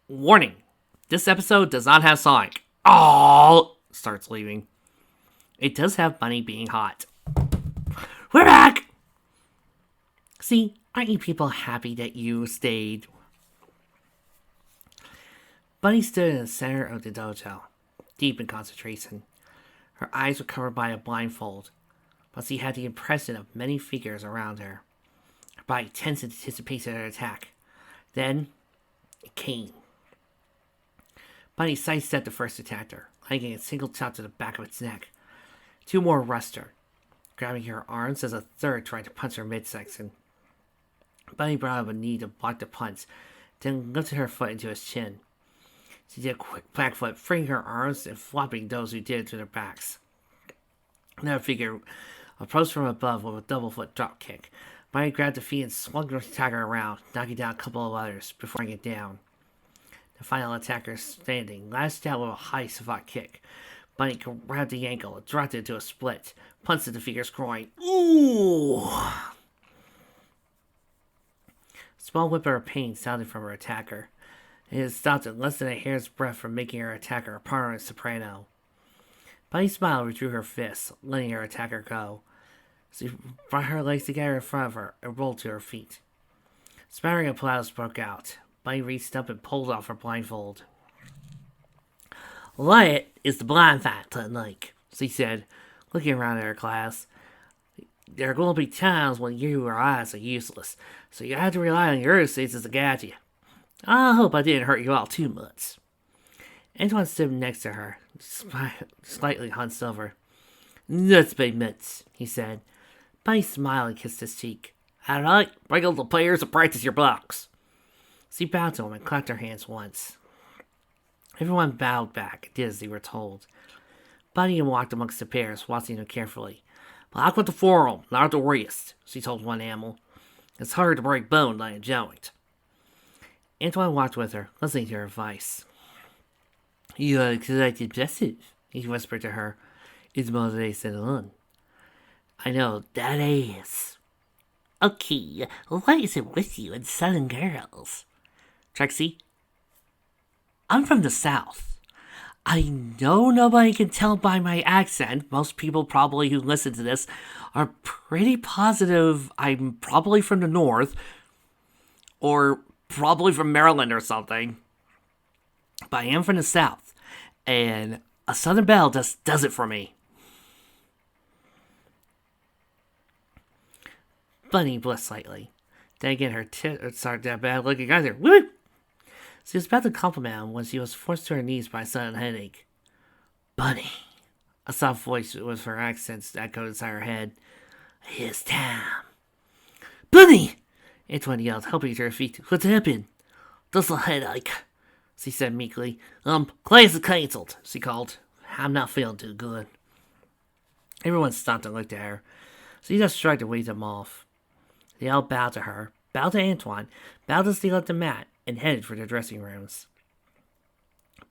Warning. This episode does not have Sonic. Oh, starts leaving. It does have Bunnie being hot. We're back! See, aren't you people happy that you stayed? Bunnie stood in the center of the dojo, deep in concentration. Her eyes were covered by a blindfold, but she had the impression of many figures around her. Her body tensed in anticipation of an attack. Then, it came. Bunnie sidestepped the first attacker, landing a single shot to the back of its neck. Two more rushed her, grabbing her arms as a third tried to punch her midsection. Bunnie brought up a knee to block the punch, then lifted her foot into his chin. She did a quick backflip, freeing her arms and flopping those who did it to their backs. Another figure approached from above with a double foot drop kick. Bunnie grabbed the feet and swung the attacker around, knocking down a couple of others before bringing it down. The final attacker standing lashed out with a high savate kick. Bunnie grabbed the ankle and dropped it into a split, punched at the figure's groin. Ooh! A small whimper of pain sounded from her attacker. It had stopped in less than a hair's breadth from making her attacker a permanent soprano. Bunnie smiled and withdrew her fists, letting her attacker go. She brought her legs together in front of her and rolled to her feet. Spattering applause broke out. Bunnie reached up and pulled off her blindfold. "What is the blind fight like?" she said, looking around at her class. "There are going to be times when you or eyes are useless, so you have to rely on your senses to guide you. I hope I didn't hurt you all too much." Antoine stood next to her, slightly hunched over. "That's my mitts," he said. Bunnie smiled and kissed his cheek. "All right, bring up the players and practice your blocks." She bowed to him and clapped her hands once. Everyone bowed back and did as they were told. Bunnie walked amongst the pairs, watching them carefully. "Block with the forearm, not the wrist," she told one animal. "It's hard to break bone like a joint." Antoine walked with her, listening to her advice. "You are quite impressive," he whispered to her. "It's more than I said on." "I know, that is." "Okay, what is it with you and Southern girls?" "Trixie, I'm from the South. I know nobody can tell by my accent. Most people probably who listen to this are pretty positive I'm probably from the North, or probably from Maryland or something. But I am from the South, and a Southern belle just does it for me." Bunnie blushed slightly. Then again, her tits aren't that bad looking either. Woo! She was about to compliment him when she was forced to her knees by a sudden headache. "Bunnie," a soft voice with her accents echoed inside her head. "It's time." "Bunnie!" Antoine yelled, helping to her feet. "What's happened?" "Just a headache," she said meekly. Class is cancelled," she called. "I'm not feeling too good." Everyone stopped and looked at her. She just shrugged and waved them off. They all bowed to her, bowed to Antoine, bowed as they left the mat, and headed for their dressing rooms.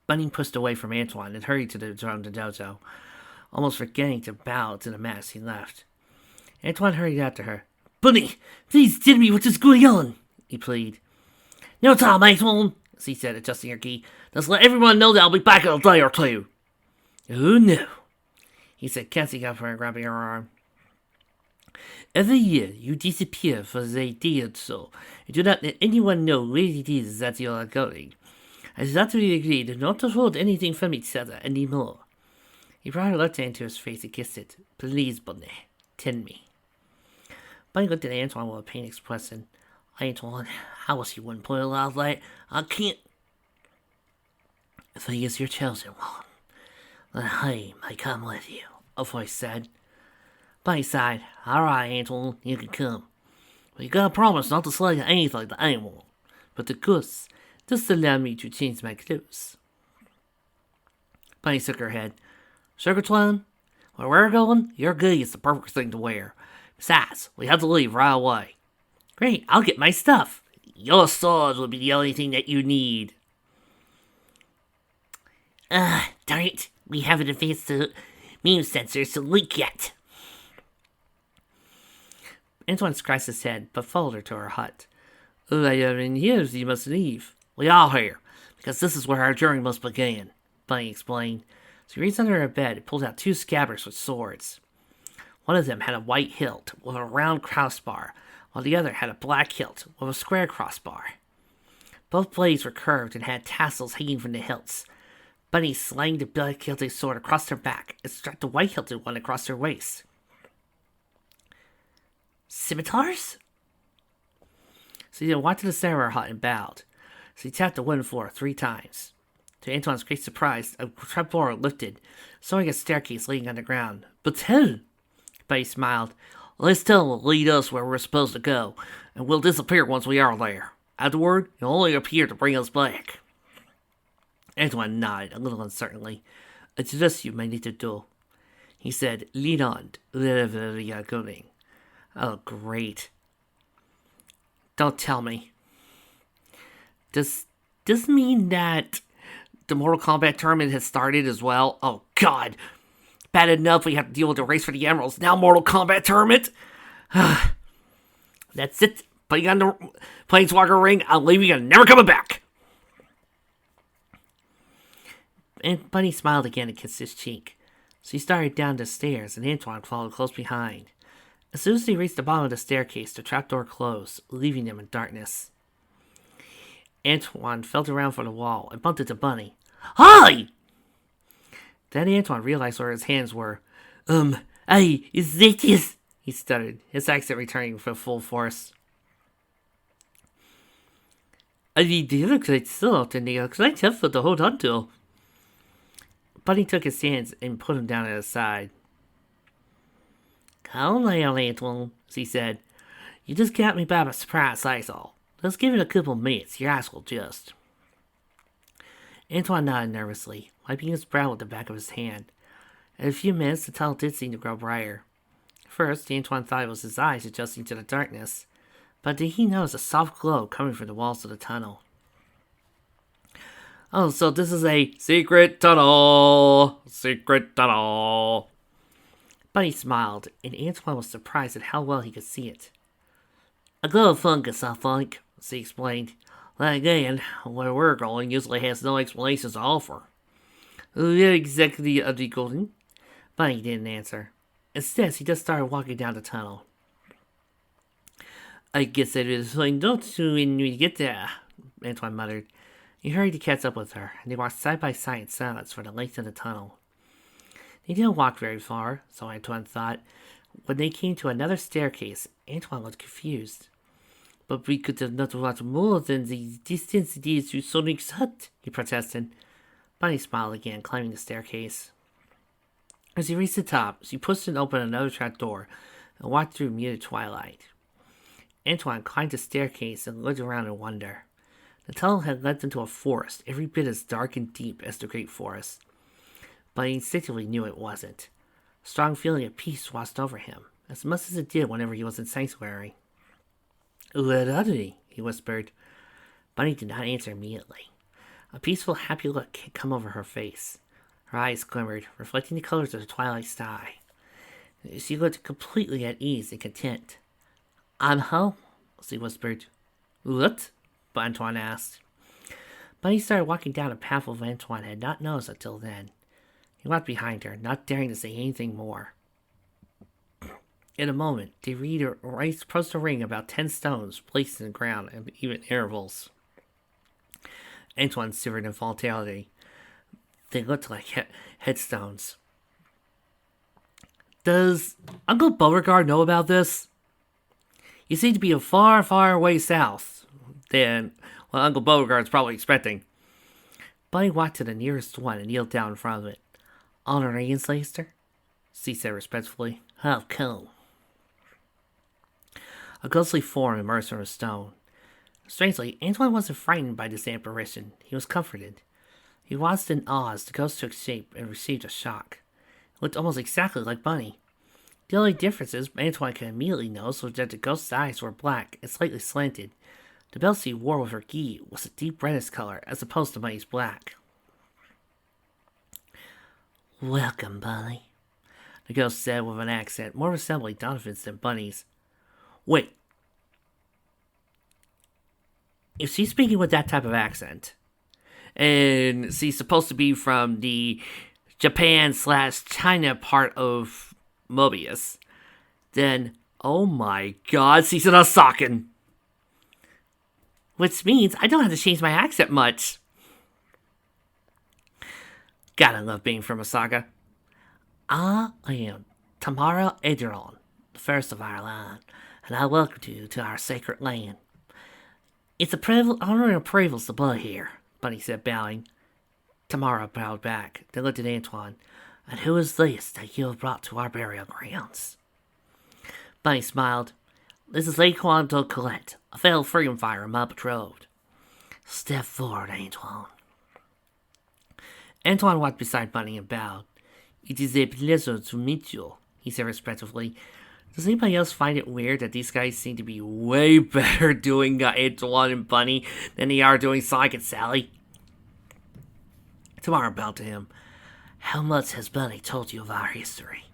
Bunnie pushed away from Antoine and hurried to the dojo, almost forgetting to bow to the mat as he left. Antoine hurried after her. "Bunnie, please tell me what is going on," he pleaded. "No time, Antoine," she said, adjusting her key. "Just let everyone know that I'll be back in a day or two." "Oh no," he said, catching up her and grabbing her arm. "Every year you disappear for a day or so, and do not let anyone know where it is that you are going. I thought we agreed not to hold anything from each other anymore." He brought her left hand to his face and kissed it. "Please, Bunnie, tell me." Bunnie looked at Antoine with a pained expression. "Antoine, I wish you wouldn't pull it out like I can't." "If he is your chosen one, then I may come with you," a voice said. Bunnie sighed. "All right, Antoine, you can come. But you gotta promise not to say anything to anyone. But of course, just allow me to change my clothes." Bunnie shook her head. "Sugar Twin, where we're going, your gi is the perfect thing to wear. Besides, we have to leave right away." "Great, I'll get my stuff." "Your sword will be the only thing that you need." Darn it, we haven't advanced the beam sensors to leak yet." Antoine scratched his head, but followed her to her hut. "I am in here, you must leave." "We are here. Because this is where our journey must begin, Bunnie explained. So he reached under her bed and pulled out two scabbards with swords. One of them had a white hilt with a round crossbar, while the other had a black hilt with a square crossbar. Both blades were curved and had tassels hanging from the hilts. Bunnie slung the black-hilted sword across her back and strapped the white-hilted one across her waist. Scimitars? So he walked to the center of her hut and bowed. So he tapped the wooden floor 3 times. To Antoine's great surprise, a trapdoor lifted, showing a staircase leading underground. But hell! Bunnie smiled. Let's tell him to lead us where we're supposed to go, and we'll disappear once we are there. Afterward, he'll only appear to bring us back. Antoine nodded, a little uncertainly. It's just you may need to do. He said, lead on, wherever you are going. Oh, great. Don't tell me. Does this mean that the Mortal Kombat tournament has started as well? Oh, God. Bad enough we have to deal with the race for the emeralds. Now Mortal Kombat tournament? That's it. Putting on the Planeswalker ring, I'm leaving and never coming back. And Bunnie smiled again and kissed his cheek. So he started down the stairs, and Antoine followed close behind. As soon as they reached the bottom of the staircase, the trapdoor closed, leaving them in darkness. Antoine felt around for the wall and bumped into Bunnie. Hi! Then Antoine realized where his hands were. Hey, is this? He stuttered, his accent returning with full force. Die Wirklichkeit still out in the kleine Töpfe to hold on to. Bunnie took his hands and put him down at his side. Calm down, Antoine, he said. You just got me by surprise, that's all. Let's give it a couple minutes, your eyes will adjust. Antoine nodded nervously, wiping his brow with the back of his hand. In a few minutes, the tunnel did seem to grow brighter. First, Antoine thought it was his eyes adjusting to the darkness, but did he notice a soft glow coming from the walls of the tunnel? Oh, so this is a secret tunnel! Secret tunnel! Bunnie smiled, and Antoine was surprised at how well he could see it. A glow of fungus, I think, she explained. Then again, where we're going usually has no explanations to offer. Where exactly are we going? Bunnie didn't answer. Instead, he just started walking down the tunnel. I guess I will find out when we get there, Antoine muttered. He hurried to catch up with her, and they walked side by side in silence for the length of the tunnel. They didn't walk very far, so Antoine thought. When they came to another staircase, Antoine looked confused. But we could have not walked more than the distance it is to Sonic's hut, he protested. Bunnie smiled again, climbing the staircase. As he reached the top, she pushed and opened another trapdoor and walked through muted twilight. Antoine climbed the staircase and looked around in wonder. The tunnel had led them to a forest, every bit as dark and deep as the Great Forest. But he instinctively knew it wasn't. A strong feeling of peace washed over him, as much as it did whenever he was in Sanctuary. Where are we? He whispered. Bunnie did not answer immediately. A peaceful, happy look had come over her face. Her eyes glimmered, reflecting the colors of the twilight sky. She looked completely at ease and content. I'm home, she whispered. What? Antoine asked. Bunnie started walking down a path Antoine had not noticed until then. He walked behind her, not daring to say anything more. In a moment, they approached a ring about 10 stones placed in the ground at even intervals. Antoine shivered involuntarily. They looked like headstones. Does Uncle Beauregard know about this? You seem to be a far, far way south than what Uncle Beauregard's probably expecting. Bunnie walked to the nearest one and kneeled down in front of it. Honor Regenslaster? She said respectfully. How come? A ghostly form emerged from a stone. Strangely, Antoine wasn't frightened by this apparition. He was comforted. He watched in awe as the ghost took shape and received a shock. It looked almost exactly like Bunnie. The only difference Antoine could immediately notice was that the ghost's eyes were black and slightly slanted. The belt she wore with her gi was a deep reddish color as opposed to Bunnie's black. Welcome, Bunnie, the ghost said with an accent more resembling Donovan's than Bunnie's. Wait. If she's speaking with that type of accent, And she's supposed to be from the Japan/China part of Mobius. Then, oh my god, she's an Osakan. Which means I don't have to change my accent much. Gotta love being from Osaka. I am Tamara Edron, the first of our line, and I welcome you to our sacred land. It's a honor and a privilege to be here, Bunnie said, bowing. Tamara bowed back, then looked at Antoine. And who is this that you have brought to our burial grounds? Bunnie smiled. This is Laquan de Colette, a failed freedom fighter, my betrothed. Step forward, Antoine. Antoine walked beside Bunnie and bowed. It is a pleasure to meet you, he said respectfully. Does anybody else find it weird that these guys seem to be way better doing Antoine and Bunnie than they are doing Sonic and Sally? Tamara bowed to him. How much has Bunnie told you of our history?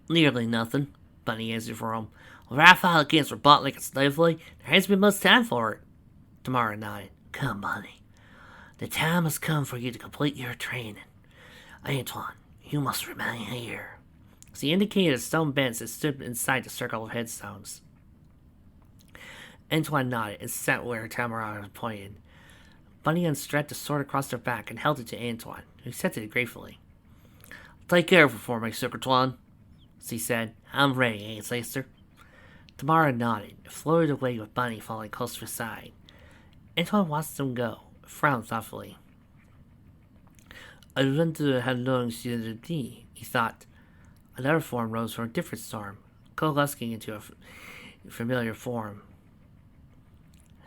Nearly nothing, Bunnie answered for him. When I fought against Robotnik and Snowflake, there hasn't been much time for it. Tamara nodded. Come, Bunnie. The time has come for you to complete your training. Antoine, you must remain here. She indicated a stone bench that stood inside the circle of headstones. Antoine nodded and sat where Tamara had pointed. Bunnie unstrapped the sword across her back and held it to Antoine, who accepted it gratefully. Take care of it for me, Secretary, she said. I'm ready, ancestor. Tamara nodded and floated away with Bunnie falling close to her side. Antoine watched them go, frowned thoughtfully. I wonder how long she'll be, he thought. Another form rose from a different storm, coalescing into a familiar form.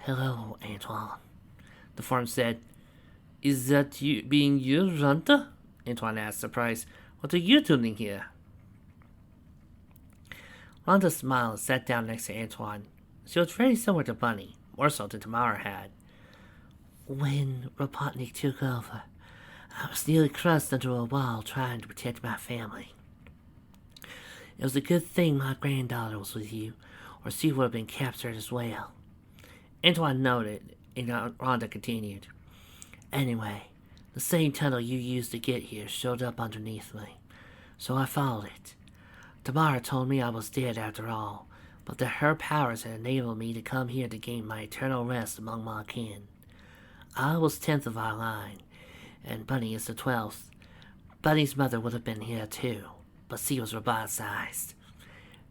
Hello, Antoine, the form said. Is that you being you, Ranta? Antoine asked, surprised. What are you doing here? Rhonda smiled and sat down next to Antoine. She was very similar to Bunnie, more so than Tamara had. When Robotnik took over, I was nearly crushed under a wall trying to protect my family. It was a good thing my granddaughter was with you, or she would have been captured as well. Antoine noted, and Rhonda continued. Anyway, the same tunnel you used to get here showed up underneath me, so I followed it. Tamara told me I was dead after all, but that her powers had enabled me to come here to gain my eternal rest among my kin. I was 10th of our line, and Bunnie is the 12th. Bunnie's mother would have been here too, but she was robot-sized.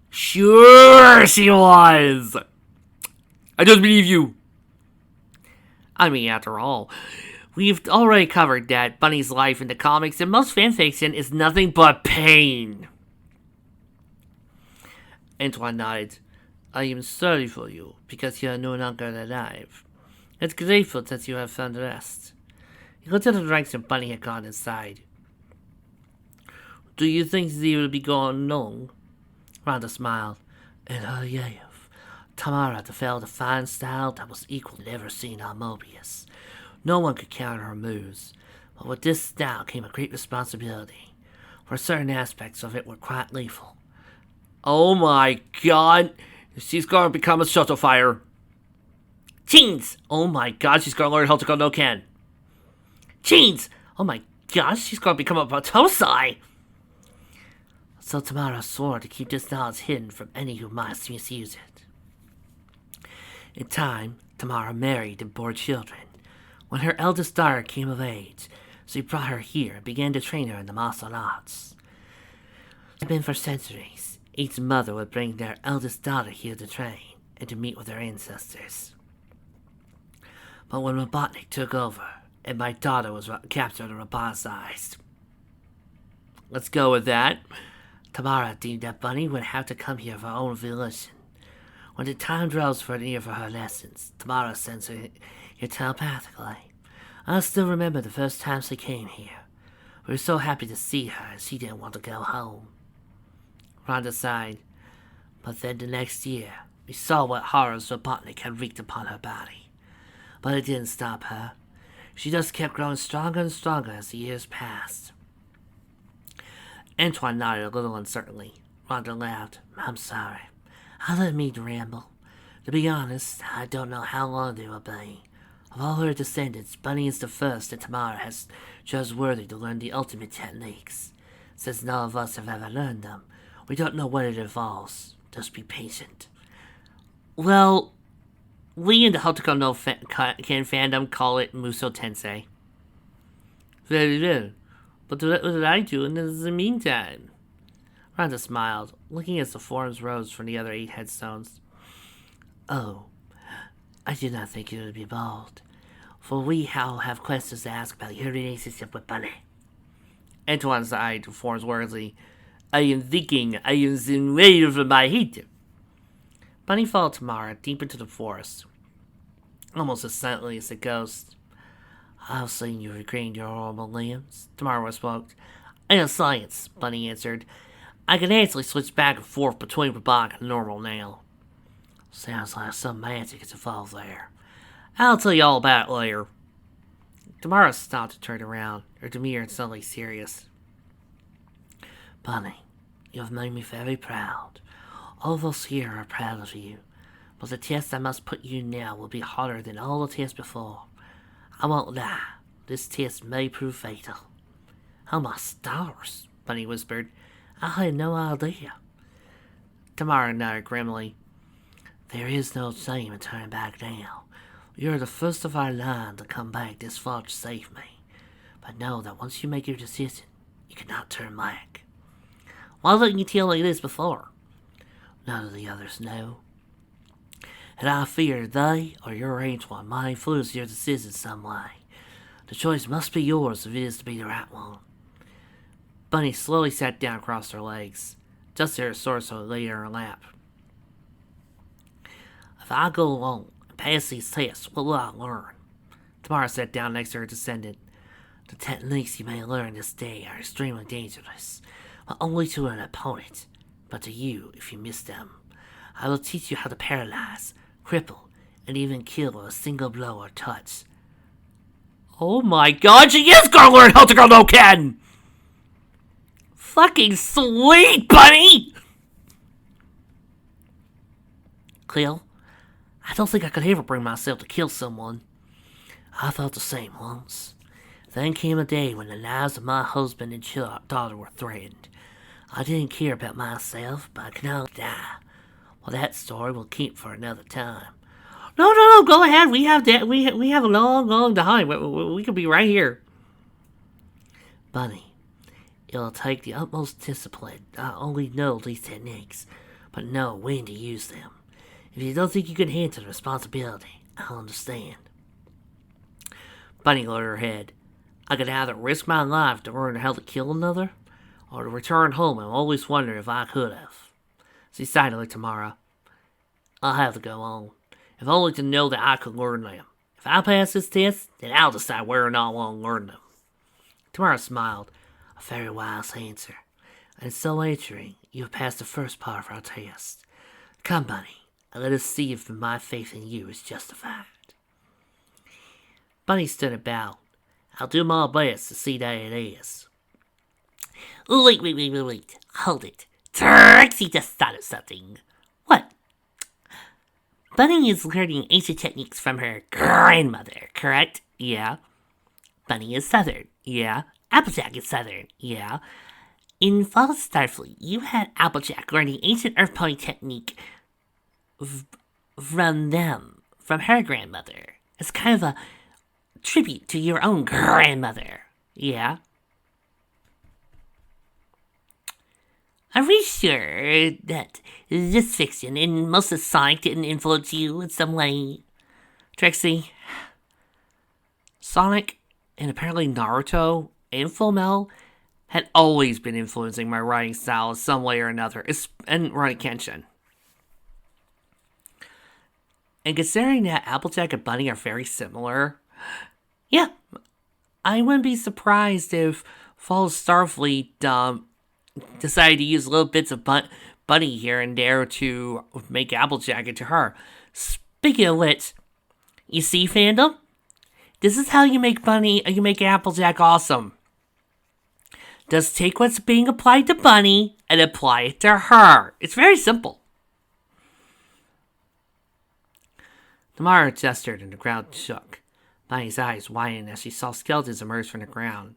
Sure she was! I just believe you. I mean, after all, we've already covered that Bunnie's life in the comics and most fanfiction is nothing but pain. Antoine nodded. I am sorry for you, because you are no longer alive. It's grateful that you have found rest. He looked at the ranks that Bunnie had gone inside. Do you think they will be gone long? Rhonda smiled. In her youth, Tamara developed a fine style that was equal to never seen on Mobius. No one could counter her moves, but with this style came a great responsibility, for certain aspects of it were quite lethal. Oh my god, she's going to become a shuttle fire. Chains! Oh my god, she's going to learn how to go no can. Chains! Oh my gosh, she's going to become a Batosai! So Tamara swore to keep this knowledge hidden from any who might misuse it. In time, Tamara married and bore children. When her eldest daughter came of age, she brought her here and began to train her in the martial arts. It had been for centuries. Each mother would bring their eldest daughter here to train and to meet with their ancestors. But when Robotnik took over, and my daughter was captured and roboticized. Let's go with that. Tamara deemed that Bunnie would have to come here of her own volition. When the time draws near for her lessons, Tamara sends her here telepathically. I still remember the first time she came here. We were so happy to see her, and she didn't want to go home. Rhonda sighed. But then the next year, we saw what horrors Robotnik had wreaked upon her body. But it didn't stop her. She just kept growing stronger and stronger as the years passed. Antoine nodded a little uncertainly. Rhonda laughed. I'm sorry. I didn't mean to ramble. To be honest, I don't know how long they will be. Of all her descendants, Bunnie is the first that Tamara has judged worthy to learn the ultimate techniques. Since none of us have ever learned them, we don't know what it involves. Just be patient. Well, we in the Hotoko no Ken fandom call it Muso Tensei. Very well. But what did I do in the meantime? Rhonda smiled, looking as the forms rose from the other 8 headstones. Oh, I did not think you would be bald, for we have questions to ask about your relationship with Bunnie. Antoine sighed to forms worriedly. I am thinking I am in way over my head. Bunnie followed Tamara deep into the forest, almost as silently as a ghost. I've seen you regain your normal limbs, Tamara spoke. I know science, Bunnie answered. I can actually switch back and forth between robotic and normal now. Sounds like some magic is involved there. I'll tell you all about it later. Tamara stopped and turned around, her demeanor suddenly serious. Bunnie, you have made me very proud. All of us here are proud of you, but the test I must put you now will be harder than all the tests before. I won't lie, this test may prove fatal. Oh my stars, Bunnie whispered. I had no idea. Tamara nodded grimly. There is no shame in turning back now. You're the first of our line to come back this far to save me. But know that once you make your decision, you cannot turn back. Why didn't you tell me this before? None of the others know. And I fear they or your Antoine might influence your decision some way. The choice must be yours if it is to be the right one. Bunnie slowly sat down across her legs, dusted her sword so it lay in her lap. If I go along and pass these tests, what will I learn? Tamara sat down next to her descendant. The techniques you may learn this day are extremely dangerous, not only to an opponent, but to you if you miss them. I will teach you how to paralyze, cripple, and even kill with a single blow or touch. Oh my god, she is gonna learn how to go no Ken! Fucking sweet, Bunnie! Cleo, I don't think I could ever bring myself to kill someone. I thought the same once. Then came a day when the lives of my husband and daughter were threatened. I didn't care about myself, but I could not die. Well, that story we'll keep for another time. No, go ahead. We have that. We have a long time. We could be right here. Bunnie, it'll take the utmost discipline not only know these techniques, but know when to use them. If you don't think you can handle the responsibility, I'll understand. Bunnie lowered her head. I could either risk my life to learn how to kill another, or to return home and always wonder if I could have. She sighed like Tamara. I'll have to go on, if only to know that I could learn them. If I pass this test, then I'll decide whether or not I want to learn them. Tamara smiled. A very wise answer. And so answering, you have passed the first part of our test. Come, Bunnie, and let us see if my faith in you is justified. Bunnie stood about. I'll do my best to see that it is. Wait. Hold it. Trixie just thought of something. What? Bunnie is learning ancient techniques from her grandmother, correct? Yeah. Bunnie is Southern. Yeah. Applejack is Southern. Yeah. In Fall Starfleet, you had Applejack learning ancient Earth pony technique from her grandmother. It's kind of a tribute to your own grandmother. Yeah. Are we sure that this fiction and most of Sonic didn't influence you in some way? Trixie, Sonic and apparently Naruto and Fullmetal had always been influencing my writing style in some way or another, and Rurouni Kenshin. And considering that Applejack and Bunnie are very similar, yeah, I wouldn't be surprised if Fall of Starfleet decided to use little bits of Bunnie here and there to make Applejack into her. Speaking of which, you see, fandom? This is how you make Applejack awesome. Just take what's being applied to Bunnie and apply it to her. It's very simple. Tamara gestured and the crowd shook. Bunny's eyes widened as she saw skeletons emerge from the ground.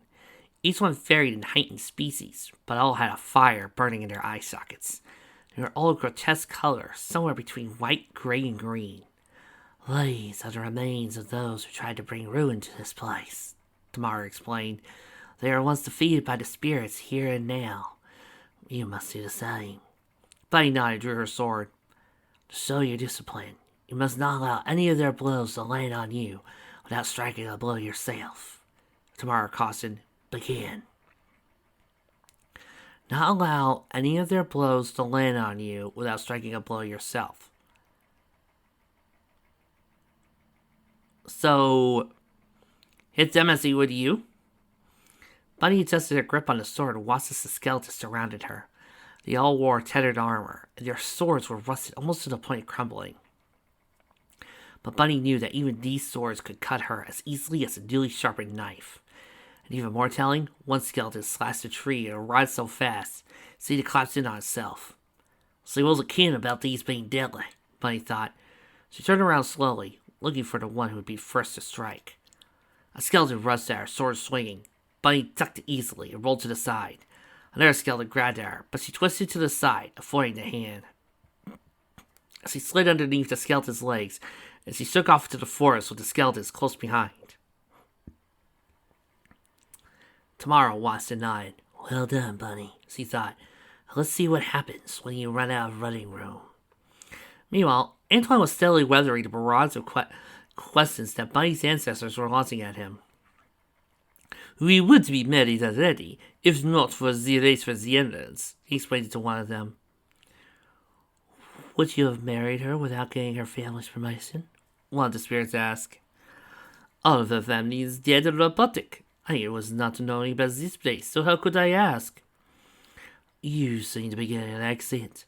Each one varied in height and species, but all had a fire burning in their eye sockets. They were all grotesque color, somewhere between white, gray, and green. These are the remains of those who tried to bring ruin to this place, Tamara explained. They were once defeated by the spirits here and now. You must do the same. Bunny nodded and drew her sword. To show your discipline, you must not allow any of their blows to land on you without striking a blow yourself. Tamara cautioned. Begin. Not allow any of their blows to land on you without striking a blow yourself. So, hit them as he would you? Bunny adjusted her grip on the sword and watched as the skeletons surrounded her. They all wore tethered armor, and their swords were rusted almost to the point of crumbling. But Bunny knew that even these swords could cut her as easily as a newly sharpened knife. And even more telling, one skeleton slashed a tree and ran so fast, seemed to collapse in on itself. So he wasn't keen about these being deadly, Bunny thought. She turned around slowly, looking for the one who would be first to strike. A skeleton rushed at her, sword swinging. Bunny ducked easily and rolled to the side. Another skeleton grabbed at her, but she twisted to the side, avoiding the hand. She slid underneath the skeleton's legs, and she shook off into the forest with the skeletons close behind. Tamara watched and nodded. Well done, Bunny, she thought. Let's see what happens when you run out of running room. Meanwhile, Antoine was steadily weathering the barrage of questions that Bunny's ancestors were launching at him. We would be married already, if not for the race for the emeralds, he explained it to one of them. Would you have married her without getting her family's permission? One of the spirits asked. All of her family is dead or robotic. I was not knowing about this place, so how could I ask? You seem to be getting an accent.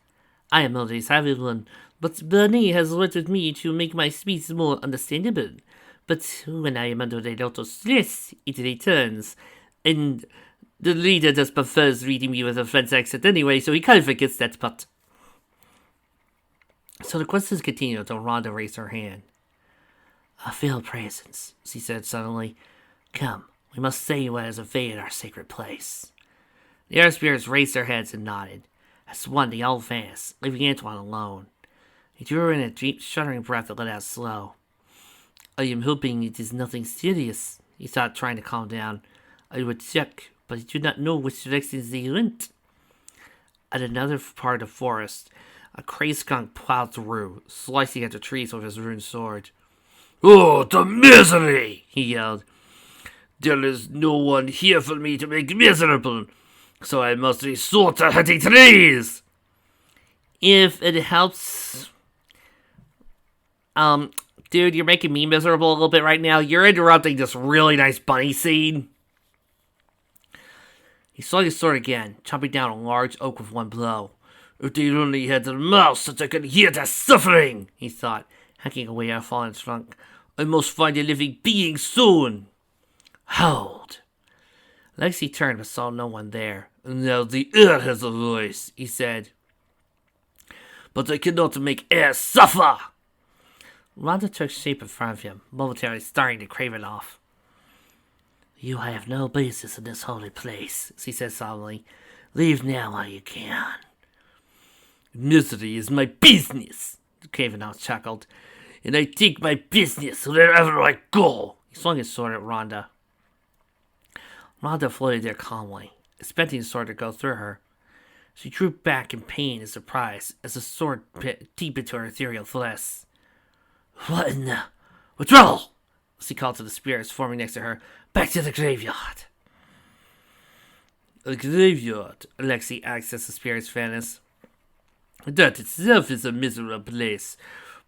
I am always having one, but Bunnie has worked with me to make my speech more understandable. But when I am under a lot of stress, it returns. And the reader just prefers reading me with a French accent anyway, so he kind of forgets that part. So the questions continued until Rhonda raised her hand. I feel a presence, she said suddenly. Come, we must say what has invaded our sacred place. The other spirits raised their heads and nodded. As one, they all vanished, leaving Antoine alone. He drew in a deep, shuddering breath and let out slow. I am hoping it is nothing serious, he thought, trying to calm down. I would check, but I do not know which directions they went. At another part of the forest, a crazed skunk plowed through, slicing at the trees with his ruined sword. Oh, the misery! He yelled. There is no one here for me to make miserable, so I must resort to cutting trees! If it helps... Dude, you're making me miserable a little bit right now. You're interrupting this really nice bunny scene. He swung his sword again, chopping down a large oak with one blow. If they only had their mouths so I could hear their suffering, he thought, hacking away at a fallen trunk. I must find a living being soon. Hold. Lexi turned but saw no one there. Now the air has a voice, he said. But I cannot make air suffer. Rhonda took shape in front of him, momentarily starting to crave it off. You have no business in this holy place, she said solemnly. Leave now while you can. Misery is my business, Kavanaugh chuckled, and I take my business wherever I go. He swung his sword at Rhonda. Rhonda floated there calmly, expecting the sword to go through her. She drew back in pain and surprise as the sword bit deep into her ethereal flesh. What in the... Withdrawal! She called to the spirits forming next to her. Back to the graveyard. A graveyard, Alexei asked as the spirits vanished. That itself is a miserable place,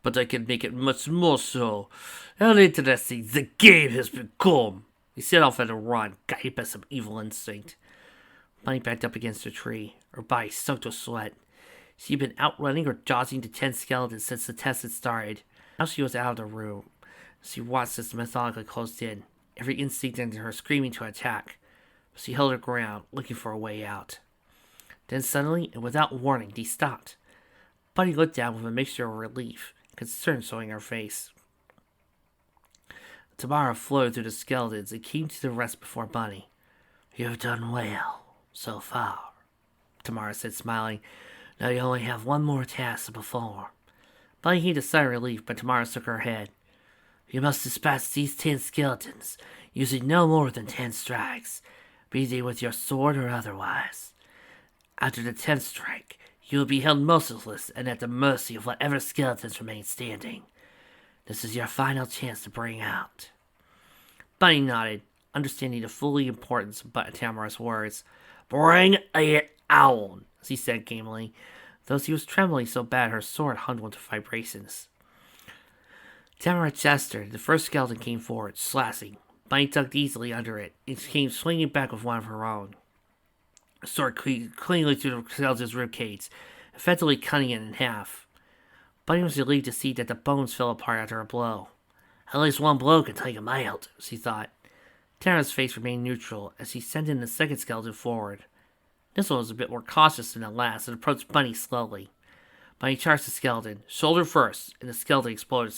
but I can make it much more so. How interesting the game has become. He set off at a run, guided by some evil instinct. Bunny backed up against a tree, her body soaked with sweat. She'd been outrunning or dodging the 10 skeletons since the test had started. Now she was out of the room. She watched as methodically closed in, every instinct in her screaming to attack. But she held her ground, looking for a way out. Then suddenly, and without warning, they stopped. Bunny looked down with a mixture of relief and concern showing her face. Tamara flowed through the skeletons and came to the rest before Bunnie. "You've done well, so far," Tamara said, smiling. "Now you only have one more task to perform." Bunnie heaved a sigh of relief, but Tamara shook her head. "You must dispatch these 10 skeletons, using no more than 10 strikes, be they with your sword or otherwise. After the 10th strike, you will be held motionless and at the mercy of whatever skeletons remain standing. This is your final chance to bring out." Bunnie nodded, understanding the full importance of Tamara's words. "Bring it on," she said gamely, though she was trembling so bad her sword hung into vibrations. Tamara gestured. The first skeleton came forward, slashing. Bunnie tugged easily under it, and came swinging back with one of her own. Her sword cleanly through the skeleton's ribcage, effectively cutting it in half. Bunnie was relieved to see that the bones fell apart after a blow. "At least one blow can take him out," she thought. Tamara's face remained neutral as she sent in the second skeleton forward. This one was a bit more cautious than the last and approached Bunnie slowly. Bunnie charged the skeleton, shoulder first, and the skeleton exploded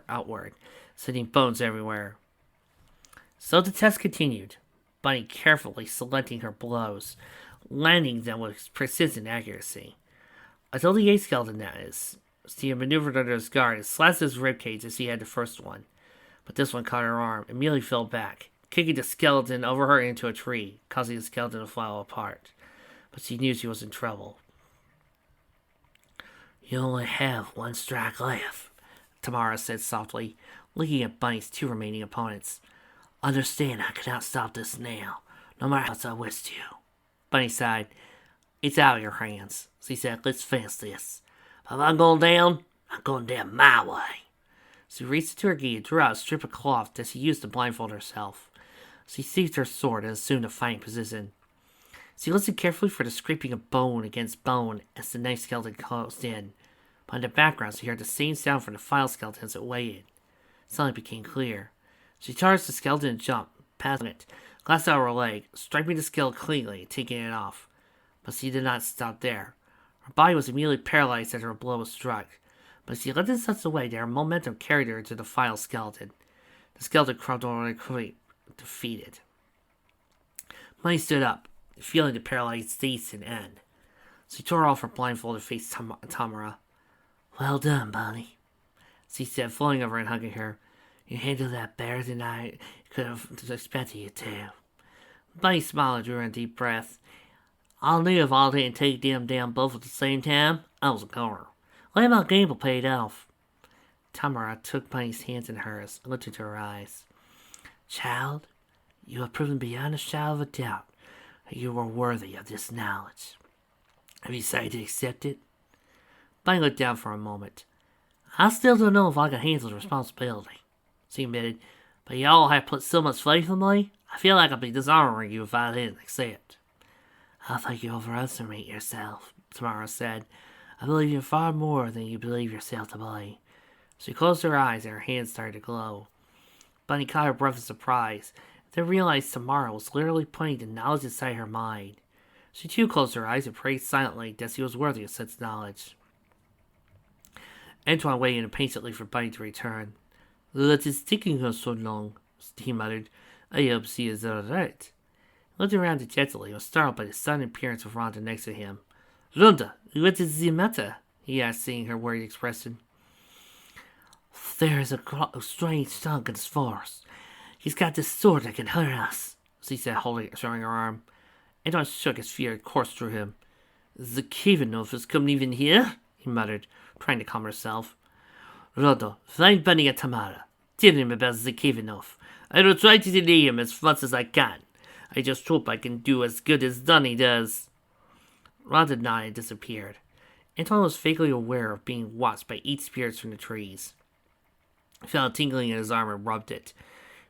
outward, sending bones everywhere. So the test continued, Bunnie carefully selecting her blows, landing them with precision accuracy. Until the 8th skeleton, that is. She had maneuvered under his guard and slashed his ribcage as he had the first one. But this one caught her arm and immediately fell back, kicking the skeleton over her into a tree, causing the skeleton to fall apart. But she knew she was in trouble. "You only have one strike left," Tamara said softly, looking at Bunnie's 2 remaining opponents. "Understand I cannot stop this now, no matter how much I wish to." Bunnie sighed. "It's out of your hands," she said. "Let's finish this. If I'm going down, I'm going down my way." She reached into her gi and drew out a strip of cloth that she used to blindfold herself. She seized her sword and assumed a fighting position. She listened carefully for the scraping of bone against bone as the next skeleton closed in, but in the background she heard the same sound from the final skeleton as it waited. Suddenly it became clear. She charged the skeleton and jumped, past it, glanced out her leg, striking the skeleton cleanly and taking it off. But she did not stop there. Her body was immediately paralyzed as her blow was struck, but she led in such a way that her momentum carried her to the final skeleton. The skeleton crawled over the creep, defeated. Bunnie stood up, feeling the paralyzed state and end. She tore off her blindfold and faced Tamara. "Well done, Bunnie," she said, falling over and hugging her. "You handled that better than I could have expected you to." Bunnie smiled and drew in a deep breath. "I knew if I didn't take them down both at the same time, I was a goner. Let my gamble paid off." Tamara took Bunnie's hands in hers and looked into her eyes. "Child, you have proven beyond a shadow of a doubt that you are worthy of this knowledge. Have you decided to accept it?" Bunnie looked down for a moment. "I still don't know if I can handle the responsibility," she admitted, "but y'all have put so much faith in me, I feel like I'd be dishonoring you if I didn't accept." "I think you overestimate yourself," Tamara said. "I believe you're far more than you believe yourself to be." She closed her eyes and her hands started to glow. Bunnie caught her breath in surprise, then realized Tamara was literally putting the knowledge inside her mind. She too closed her eyes and prayed silently that she was worthy of such knowledge. Antoine waited impatiently for Bunnie to return. "What is taking her so long?" he muttered. "I hope she is all right." He looked around dejectedly and was startled by the sudden appearance of Rhonda next to him. "Rhonda, what is the matter?" he asked, seeing her worried expression. "There is a strange thing in this forest. He's got this sword that can hurt us," she said, showing her arm. Antoine shook as fear coursed through him. "The Kievanov has come even here?" he muttered, trying to calm herself. "Rhoda, find Bunnie and Tamara. Tell him about the Kievanov. I will try to delay him as much as I can. I just hope I can do as good as Bunnie does." Rhonda nodded and disappeared. Antoine was vaguely aware of being watched by 8 spirits from the trees. He felt a tingling in his arm and rubbed it,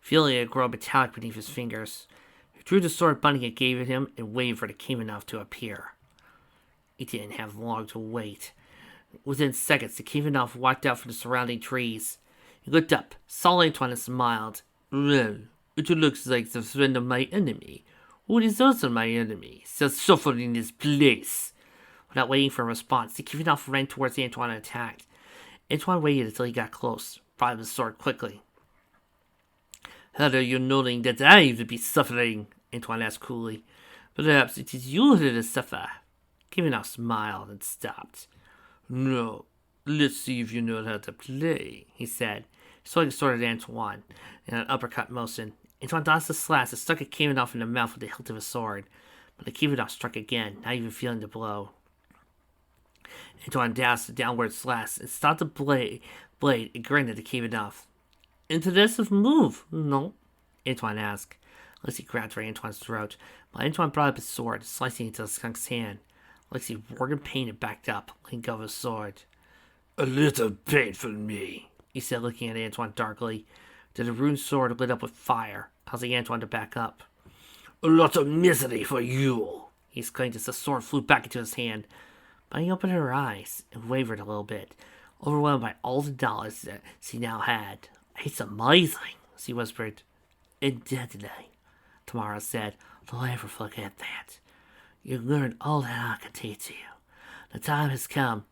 feeling it grow metallic beneath his fingers. He drew the sword Bunnie had given him and waited for the Kievanov to appear. He didn't have long to wait. Within seconds, the Kievanov walked out from the surrounding trees. He looked up, saw Antoine, and smiled. "Well, it looks like the friend of my enemy, who is also my enemy, shall suffer in this place." Without waiting for a response, the Kievanov ran towards Antoine and attacked. Antoine waited until he got close, brought his sword quickly. How are you knowing that I would be suffering? Antoine asked coolly. Perhaps it is you who will suffer. Kavanaugh smiled and stopped. No, let's see if you know how to play, he said. He swung his sword at Antoine in an uppercut motion. Antoine dodged the slash and stuck Kavanaugh in the mouth with the hilt of his sword. But the Kavanaugh struck again, not even feeling the blow. Antoine dashed the downward slash and stopped the blade and grinned at the Kavanaugh. Interesting move, no? Antoine asked. Lexi grabbed for Antoine's throat, but Antoine brought up his sword, slicing into the skunk's hand. Lexi roared in pain and backed up, letting go of his sword. A little pain for me, he said, looking at Antoine darkly. The ruined sword lit up with fire, causing Antoine to back up. A lot of misery for you, he exclaimed as the sword flew back into his hand. Bunnie opened her eyes and wavered a little bit, overwhelmed by all the knowledge that she now had. It's amazing, she whispered. And deadly, Tamara said. Don't ever forget that. You learned all that I can teach you. The time has come.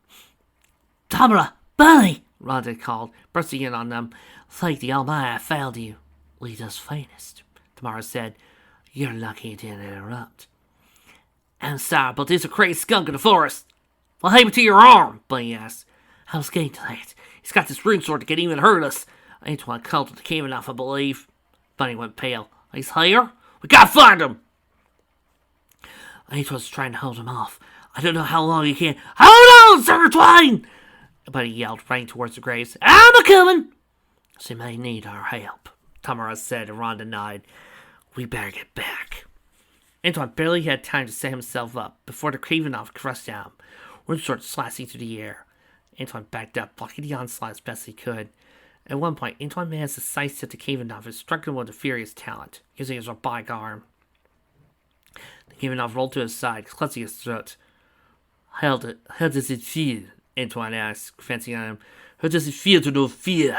Tamara! Bunnie! Rhonda called, bursting in on them. Thank the Almighty I found you. Lead-us finest, Tamara said. You're lucky you didn't interrupt. I'm sorry, but there's a crazy skunk in the forest. What happened to your arm? Bunnie asked. I was getting to that. He's got this rune sword that can even hurt us. Antoine called to the Kavanaugh, I believe. Bunnie went pale. He's here? We gotta find him! Antoine's trying to hold him off. I don't know how long he can. Hold on, Sir Twain! Bunnie yelled, running towards the graves. I'm a-coming! She may need our help, Tamara said, and Rhonda nodded. We better get back. Antoine barely had time to set himself up before the Kavanaugh crushed him, one sword slashing through the air. Antoine backed up, blocking the onslaught as best he could. At one point, Antoine managed to sidestep the Kavanaugh and struck him with a furious talent, using his robotic arm. The Kavanaugh rolled to his side, clutching his throat. How does it feel? Antoine asked, fencing on him. How does it feel to know fear?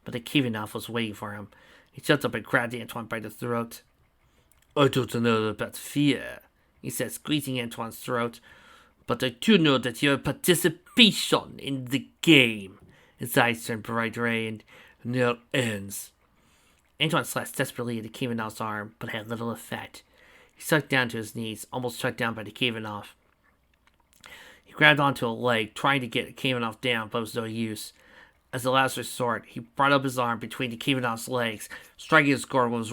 But the Kavanaugh was waiting for him. He jumped up and grabbed Antoine by the throat. I don't know about fear, he said, squeezing Antoine's throat. But I do know that your participation in the game. His eyes turned bright red and now ends. Antoine slashed desperately at the Kavanaugh's arm, but had little effect. He sunk down to his knees, almost shut down by the Kavanaugh. He grabbed onto a leg, trying to get the Kavanaugh down, but it was no use. As a last resort, he brought up his arm between the Kavanaugh's legs, striking his groin with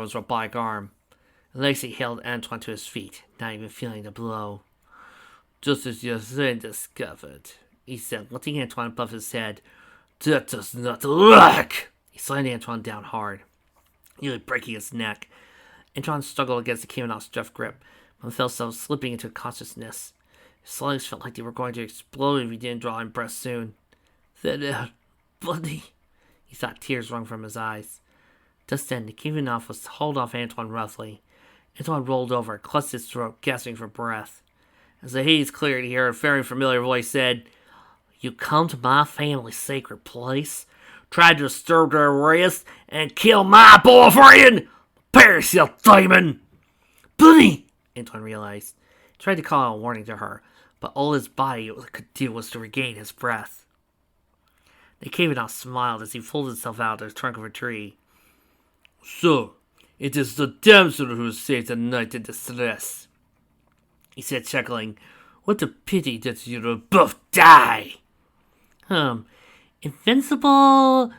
his robotic arm. Lexi held Antoine to his feet, not even feeling the blow. Just as your friend discovered, he said, lifting Antoine above his head. That does not work! He slammed Antoine down hard, nearly breaking his neck. Antoine struggled against the Kavanaugh's rough grip, but felt himself slipping into consciousness. His legs felt like they were going to explode if he didn't draw in breath soon. That Bunnie, he thought, tears wrung from his eyes. Just then, the Kavanaugh was hauled off Antoine roughly. Antoine rolled over, clutched his throat, gasping for breath. As the haze cleared, he heard a very familiar voice said, You come to my family's sacred place, tried to disturb their rest, and kill my boyfriend! Perish, you demon! Bunnie! Antoine realized. He tried to call out a warning to her, but all his body could do was to regain his breath. The Kavanaugh smiled as he pulled himself out of the trunk of a tree. So, it is the damsel who saved the knight in distress, he said, chuckling. What a pity that you will both die. Invincible,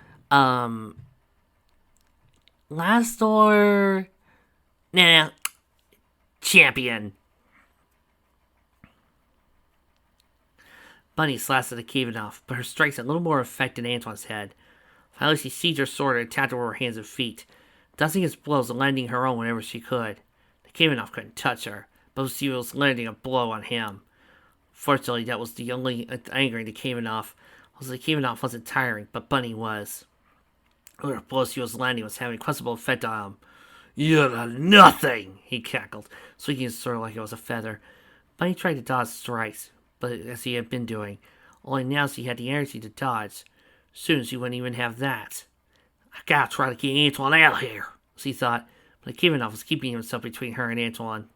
last door, champion. Bunnie slashed at the Kavanaugh, but her strikes had little more effect than Antoine's head. Finally, she seized her sword and attacked her with her hands and feet, dodging his blows and landing her own whenever she could. The Kavanaugh couldn't touch her, but she was landing a blow on him. Fortunately, that was the only angering the Kavanaugh. The Kavanaugh wasn't tiring, but Bunnie was. The blow she was landing was having a questionable effect on him. You're a nothing, he cackled, swinging his sword like it was a feather. Bunnie tried to dodge strikes, but as he had been doing, only now she had the energy to dodge. Soon she wouldn't even have that. I gotta try to get Antoine out of here, she thought, but the Kavanaugh was keeping himself between her and Antoine.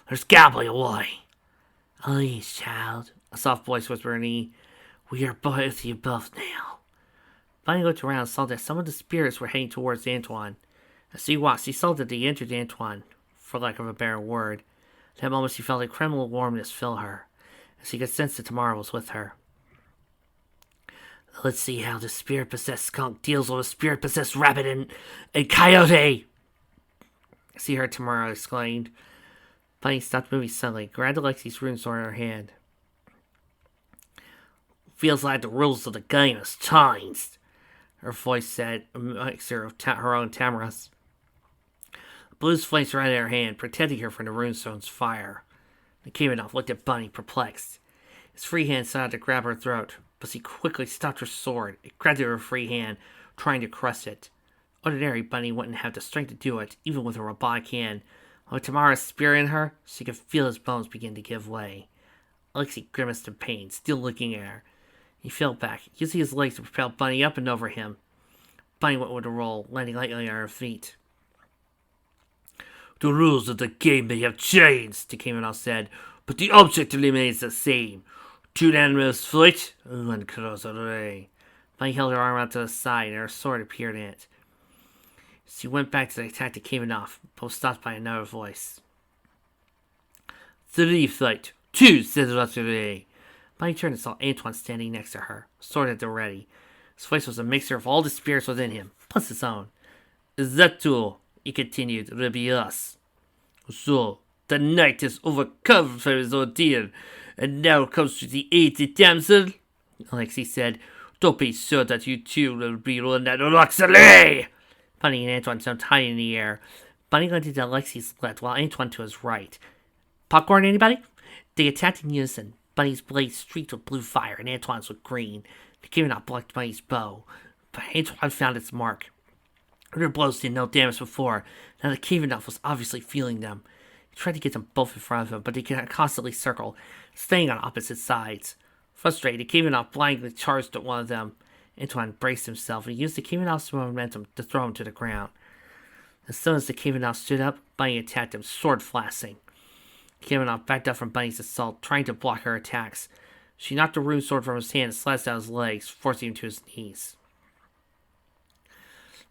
There's gotta be a way. Please, child, a soft voice whispered in her ear. We are both you both now. Bunnie looked around and saw that some of the spirits were heading towards Antoine. As he watched, he saw that they entered Antoine, for lack of a better word. At that moment, she felt a criminal warmness fill her, as he could sense that Tamara was with her. Let's see how the spirit-possessed skunk deals with a spirit-possessed rabbit and coyote! See her, Tamara exclaimed. Bunnie stopped moving suddenly, grabbed Alexi's rune sword in her hand. Feels like the rules of the game has changed, her voice said, a mixture of her own Tamara's. Blue's flame surrounded her hand, protecting her from the runestone's fire. Nikimonov looked at Bunnie, perplexed. His free hand started to grab her throat, but she quickly stopped her sword. It grabbed her free hand, trying to crush it. Ordinarily, Bunnie wouldn't have the strength to do it, even with a robotic hand. With Tamara's spear in her, she could feel his bones begin to give way. Alexei grimaced in pain, still looking at her. He fell back, using his legs to propel Bunnie up and over him. Bunnie went with a roll, landing lightly on her feet. The rules of the game may have changed, Nikimonov said, but the object remains the same. Two animals fight, one cross away. Bunnie held her arm out to the side, and her sword appeared in it. She went back to attack Nikimonov, but was stopped by another voice. 3 fight, 2 away. Bunnie turned and saw Antoine standing next to her, sword at the ready. His voice was a mixture of all the spirits within him, plus his own. Is that all? He continued, it'll be us. So, the knight has overcome from his ordeal, and now comes to the aid the damsel? Alexei said, don't be sure that you two will be rolling that Roxalay! Bunnie and Antoine jumped high in the air. Bunnie landed to Alexei's left, while Antoine to his right. Popcorn, anybody? They attacked in unison. Bunnie's blade streaked with blue fire, and Antoine's with green. Nikimonov blocked Bunnie's bow, but Antoine found its mark. Her blows did no damage before. Now Nikimonov was obviously feeling them. He tried to get them both in front of him, but they could constantly circle, staying on opposite sides. Frustrated, Nikimonov blindly charged at one of them. Antoine braced himself and used Nikimonov's momentum to throw him to the ground. As soon as Nikimonov stood up, Bunnie attacked him, sword flashing. Nikimonov backed up from Bunnie's assault, trying to block her attacks. She knocked the rune sword from his hand and slashed out his legs, forcing him to his knees.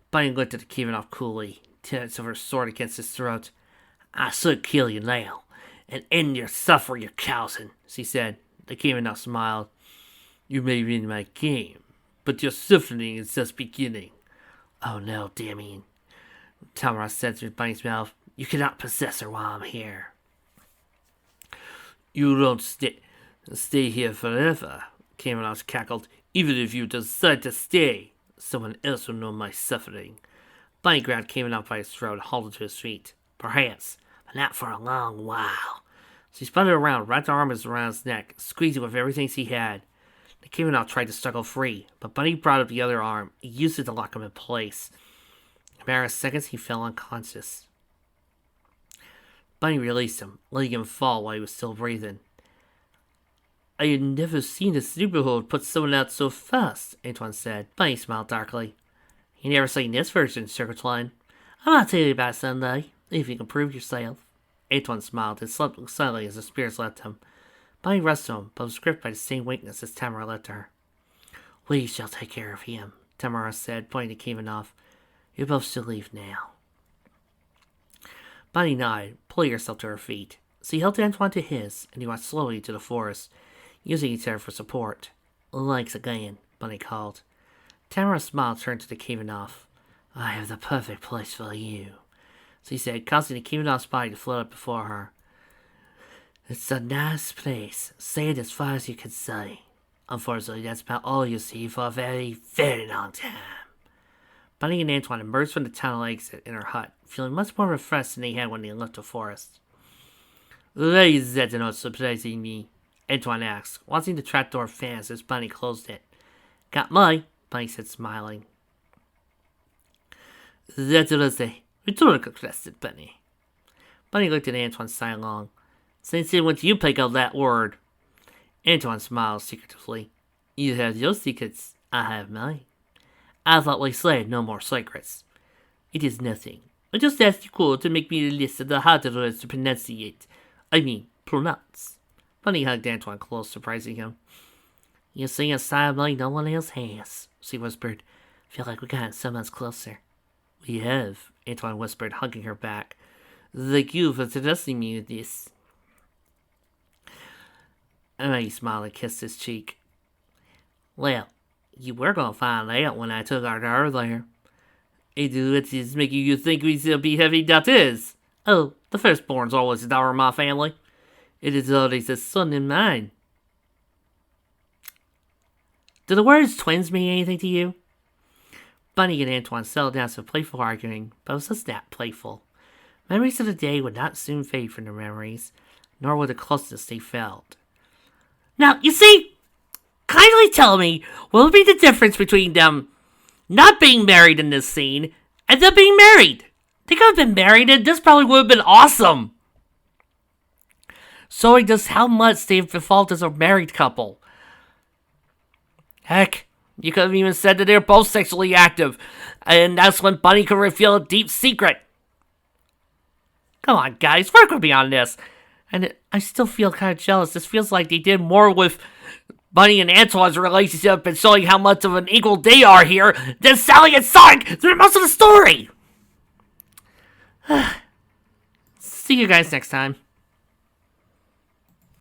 Bunnie looked at Nikimonov coolly, tips of her sword against his throat. I should kill you now, and end your suffering, you cousin, she said. Nikimonov smiled. You may win my game, but your suffering is just beginning. Oh no, Damien, Tamara said through Bunnie's mouth. You cannot possess her while I'm here. You don't stay here forever, Nikimonov cackled. Even if you decide to stay, someone else will know my suffering. Bunnie grabbed Nikimonov by his throat and hauled him to his feet. Perhaps, but not for a long while. She spun it around, wrapped her arms around his neck, squeezing with everything she had. Nikimonov tried to struggle free, but Bunnie brought up the other arm. He used it to lock him in place. In a matter of seconds, he fell unconscious. Bunnie released him, letting him fall while he was still breathing. I had never seen a superhold put someone out so fast, Antoine said. Bunnie smiled darkly. You never seen this version, Circuit Line. I'll tell you about it someday, if you can prove yourself. Antoine smiled and slept silently as the spirits left him. Bunnie rested him, but was gripped by the same weakness as Tamara left her. We shall take care of him, Tamara said, pointing to Nikimonov. You both should leave now. Bunnie nodded, pulling herself to her feet. She held Antoine to his, and he walked slowly to the forest, using each other for support. Legs again, Bunnie called. Tamara's smile turned to Nikimonov. I have the perfect place for you, she said, causing Nikimonov's body to float up before her. It's a nice place. Say it as far as you can say. Unfortunately, that's about all you'll see for a very, very long time. Bunnie and Antoine emerged from the tunnel exit in her hut, feeling much more refreshed than they had when they left the forest. Why is that not surprising me? Antoine asked, watching the trapdoor fans as Bunnie closed it. Got mine, Bunnie said, smiling. That was a rhetorical question, Bunnie. Bunnie looked at Antoine sidelong. Since when do you pick out that word? Antoine smiled secretively. You have your secrets, I have mine. I thought we said no more secrets. It is nothing. I just asked you to make me a list of the harder words to pronunciate. Pronounce. Bunnie hugged Antoine close, surprising him. You sing a silently no one else has, she whispered. Feel like we got so much closer. We have, Antoine whispered, hugging her back. Thank you for introducing me to this. Emily smiled and kissed his cheek. Well, you were gonna find out when I took our daughter there. And what is making you think we shall be having daughters? Oh, the firstborn's always the daughter of my family. It is always a son in mine. Do the words twins mean anything to you? Bunnie and Antoine settled down to playful arguing, but it was just that playful. Memories of the day would not soon fade from their memories, nor would the closeness they felt. Now, you see, kindly tell me what would be the difference between them not being married in this scene and them being married? They could have been married and this probably would have been awesome. Showing just how much they've evolved as a married couple. Heck, you could have even said that they're both sexually active, and that's when Bunnie could reveal a deep secret. Come on, guys, work with me on this. And I still feel kind of jealous. This feels like they did more with Bunnie and Antoine's relationship and showing how much of an equal they are here than Sally and Sonic through most of the story. See you guys next time.